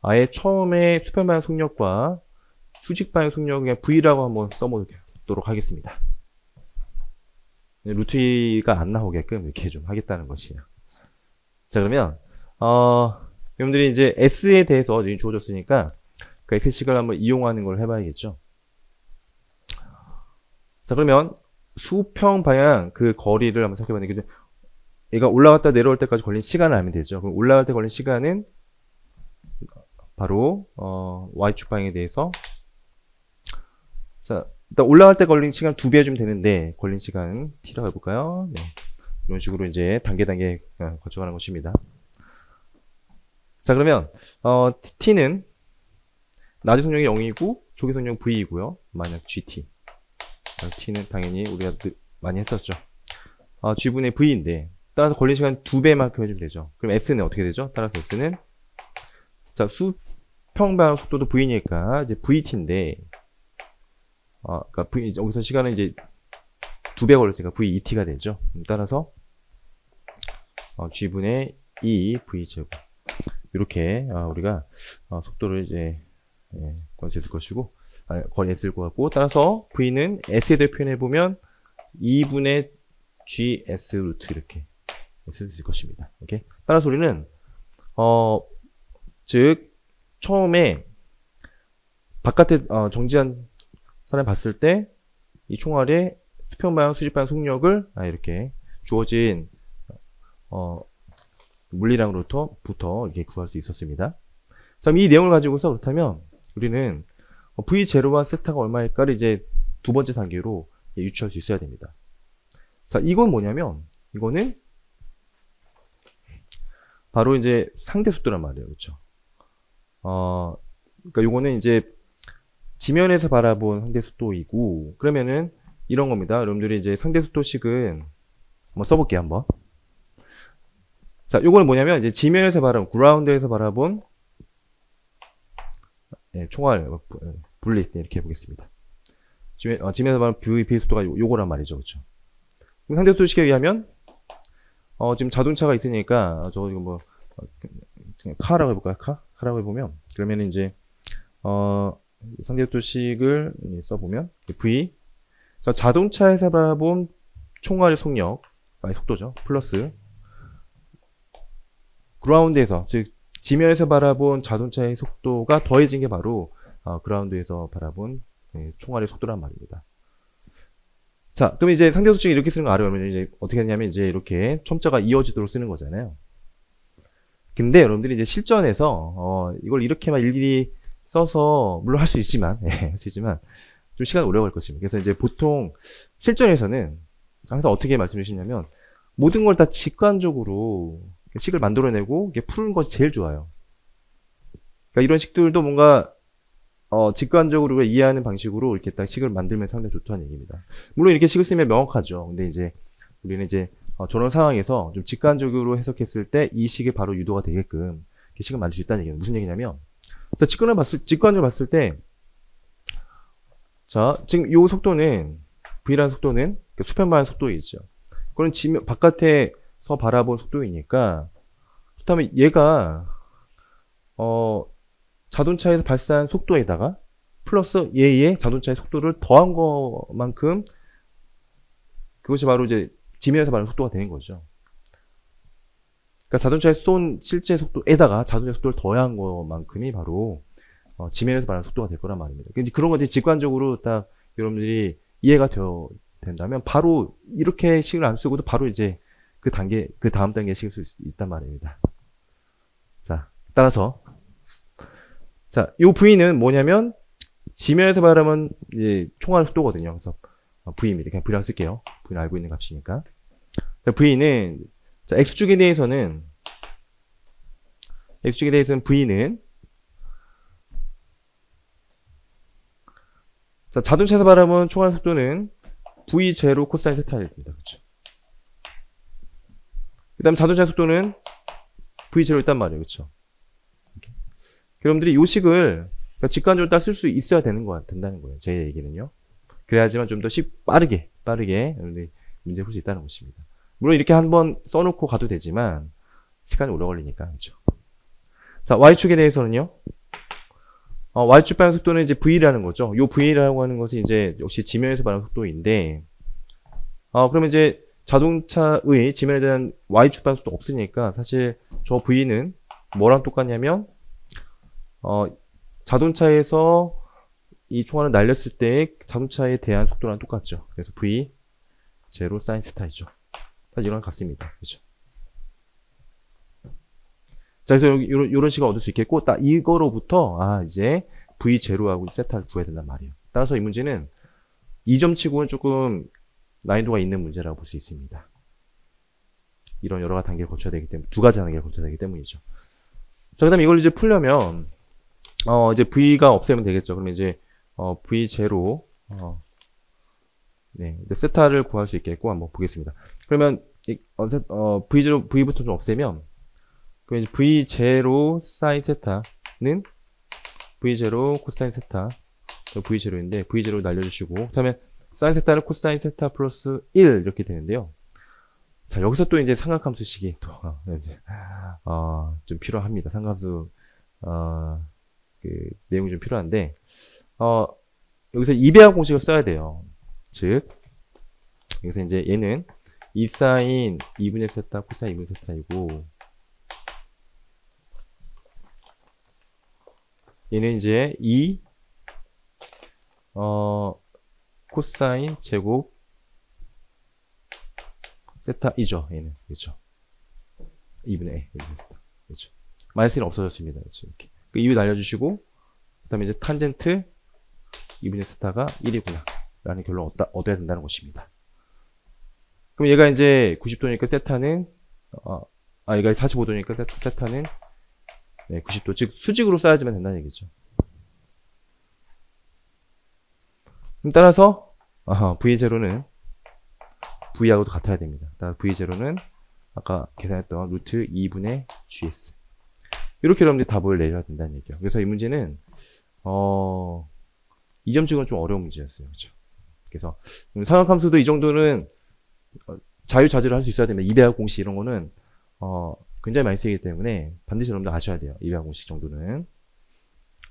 아예 처음에 수평방향 속력과 수직방향 속력 그냥 V라고 한번 써보도록 하겠습니다. 루트 2가 안 나오게끔 이렇게 좀 하겠다는 것이에요. 자, 그러면 여러분들이 이제 S에 대해서 주어졌으니까 그 S식을 한번 이용하는 걸 해봐야겠죠. 자, 그러면 수평 방향 그 거리를 한번 생각해봤는데 얘가 올라갔다 내려올 때까지 걸린 시간을 알면 되죠. 그럼 올라갈 때 걸린 시간은 바로 Y축 방향에 대해서 자, 일단 올라갈 때 걸린 시간 2배 해주면 되는데 걸린 시간은 T라고 해볼까요? 네. 이런 식으로 이제 단계 거쳐가는 것입니다. 자, 그러면 T는 낮은 속력이 0이고 초기 속력 V이고요. 만약 GT T는 당연히 우리가 많이 했었죠. G분의 V인데 따라서 걸린 시간 2배만큼 해주면 되죠. 그럼 S는 어떻게 되죠? 따라서 S는 자, 수평방향 속도도 V니까 이제 VT인데 그러니까 여기서 시간은 이제 2배 걸렸으니까 VET가 되죠. 따라서 G분의 E V제곱 이렇게 우리가 속도를 이제 구할 수 있을 것이고 거리 S일 것 같고 따라서 V는 S에 대해 표현해보면 2분의 GS 루트 이렇게 쓸 수 있을 것입니다. 오케이? 따라서 우리는 즉 처음에 바깥에 정지한 사람 봤을 때 이 총알의 수평방향, 수직방향 속력을 이렇게 주어진 물리량으로부터 이렇게 구할 수 있었습니다. 자, 이 내용을 가지고서 그렇다면 우리는 V0와 세타가 얼마일까를 이제 두 번째 단계로 유추할 수 있어야 됩니다. 자, 이건 뭐냐면 이거는 바로 이제 상대 속도란 말이에요. 그렇죠? 그러니까 요거는 이제 지면에서 바라본 상대 속도이고 그러면은 이런 겁니다. 여러분들이 이제 상대 속도식은 한번 써볼게요. 한번. 자, 요거는 뭐냐면 이제 지면에서 바라본 그라운드에서 바라본 총알 분리 이렇게 해보겠습니다. 지면에서 바라본 VP 속도가 요거란 말이죠. 그렇죠? 상대 속도식에 의하면 지금 자동차가 있으니까 이거 뭐 카라고 해볼까요? 카라고 해보면 그러면 이제 상대 속도식을 써보면 V 자, 자동차에서 바라본 총알의 속력 속도죠. 플러스 그라운드에서 즉 지면에서 바라본 자동차의 속도가 더해진 게 바로 그라운드에서 바라본 총알의 속도란 말입니다. 자, 그럼 이제 상대 속도식을 이렇게 쓰는 거 알아요. 그러면 이제 어떻게 하냐면 이제 이렇게 첨자가 이어지도록 쓰는 거잖아요. 근데 여러분들이 이제 실전에서 이걸 이렇게만 일일이 써서 물론 할 수 있지만 좀 시간 오래 걸릴 것입니다. 그래서 이제 보통 실전에서는 항상 어떻게 말씀해 주시냐면 모든 걸 다 직관적으로 식을 만들어내고 이게 푸는 것이 제일 좋아요. 그러니까 이런 식들도 뭔가 직관적으로 이해하는 방식으로 이렇게 딱 식을 만들면 상당히 좋다는 얘기입니다. 물론 이렇게 식을 쓰면 명확하죠. 근데 이제 우리는 이제 저런 상황에서 좀 직관적으로 해석했을 때 이 식이 바로 유도가 되게끔 이렇게 식을 만들 수 있다는 얘기예요. 무슨 얘기냐면, 직관적으로 봤을 때, 자, 지금 요 속도는, V라는 속도는 수평 방향 속도이죠. 그건 바깥에서 바라본 속도이니까, 그렇다면 얘가, 자동차에서 발사한 속도에다가 플러스 얘의 자동차의 속도를 더한 것만큼 그것이 바로 이제 지면에서 말하는 속도가 되는 거죠. 그러니까 자동차에 쏜 실제 속도에다가 자동차 속도를 더한 것만큼이 바로 지면에서 말하는 속도가 될 거란 말입니다. 그런 것들이 직관적으로 딱 여러분들이 이해가 된다면 바로 이렇게 식을 안 쓰고도 바로 이제 그 다음 단계에 식을 쓸 수 있단 말입니다. 자, 따라서 자, 요 V는 뭐냐면 지면에서 말하면 이제 총알 속도거든요. 그래서 V입니다. 그냥 V라고 쓸게요. V는 알고 있는 값이니까. 자, V는 자, X축에 대해서는 V는 자, 자동차에서 말하면 총알 속도는 V0 코사인 세타입니다. 그렇죠? 그다음 자동차 속도는 V0 있단 말이에요. 그렇죠? 여러분들이 요 식을 직관적으로 딱 쓸 수 있어야 된다는 거예요. 제 얘기는요. 그래야지만 좀 더 빠르게 여러분들이 문제 풀 수 있다는 것입니다. 물론 이렇게 한번 써놓고 가도 되지만 시간이 오래 걸리니까. 그렇죠. 자, Y축에 대해서는요. Y축 방향 속도는 이제 V라는 거죠. 요 V라고 하는 것은 이제 역시 지면에서 말하는 속도인데, 그러면 이제 자동차의 지면에 대한 Y축 방향 속도가 없으니까 사실 저 V는 뭐랑 똑같냐면 자동차에서 이 총알을 날렸을 때 자동차에 대한 속도랑 똑같죠. 그래서 V 제로 사인 세타이죠. 사실 이런 같습니다. 그렇죠? 자, 그래서 이런 식을 얻을 수 있겠고, 딱 이거로부터 이제 V 제로하고 세타를 구해야 된단 말이에요. 따라서 이 문제는 2점 치고는 조금 난이도가 있는 문제라고 볼 수 있습니다. 이런 여러 가지 단계를 거쳐야 되기 때문에, 두 가지 단계를 거쳐야 되기 때문이죠. 자, 그 다음에 이걸 이제 풀려면 이제 V가 없애면 되겠죠. 그러면 이제 V0 네, 이제 세타를 구할 수 있겠고 한번 보겠습니다. 그러면 V0 V부터 좀 없애면 그럼 이제 V0 사인 세타는 V0 코사인 세타 V0인데 V0를 날려주시고 그다음에 사인 세타는 코사인 세타 플러스 1 이렇게 되는데요. 자, 여기서 또 이제 삼각함수식이 또 이제 좀 필요합니다. 삼각함수 그 내용이 좀 필요한데 여기서 2배합 공식을 써야 돼요. 즉 여기서 이제 얘는 2사인 2분의 세타 코사인 2분의 세타이고 얘는 이제 2 코사인 제곱 세타이죠. 얘는 그렇죠. 2분의 A 세타 그렇죠. 마이너스 1은 없어졌습니다. 그렇죠. 이렇게 그 이유 날려주시고 그 다음에 이제 탄젠트 2분의 세타가 1이구나 라는 결론을 얻어야 된다는 것입니다. 그럼 얘가 이제 90도니까 세타는 얘가 45도니까 세타는 네, 90도 즉 수직으로 쌓아지면 된다는 얘기죠. 그럼 따라서 V0는 V하고도 같아야 됩니다. 따라서 V0는 아까 계산했던 루트 2분의 GS 이렇게 여러분들이 답을 내려야 된다는 얘기예요. 그래서 이 문제는 2점 치고는 좀 어려운 문제였어요. 그렇죠? 그래서 삼각함수도 이 정도는 자유자재로 할 수 있어야 됩니다. 2배합 공식 이런 거는 굉장히 많이 쓰이기 때문에 반드시 여러분들 아셔야 돼요. 2배합 공식 정도는.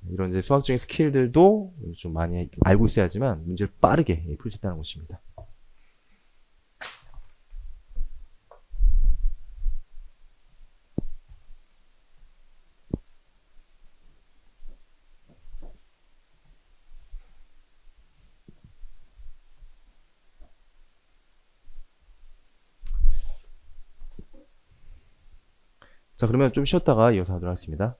이런 이제 수학적인 스킬들도 좀 많이 알고 있어야지만 문제를 빠르게 풀 수 있다는 것입니다. 자, 그러면 좀 쉬었다가 이어서 하도록 하겠습니다.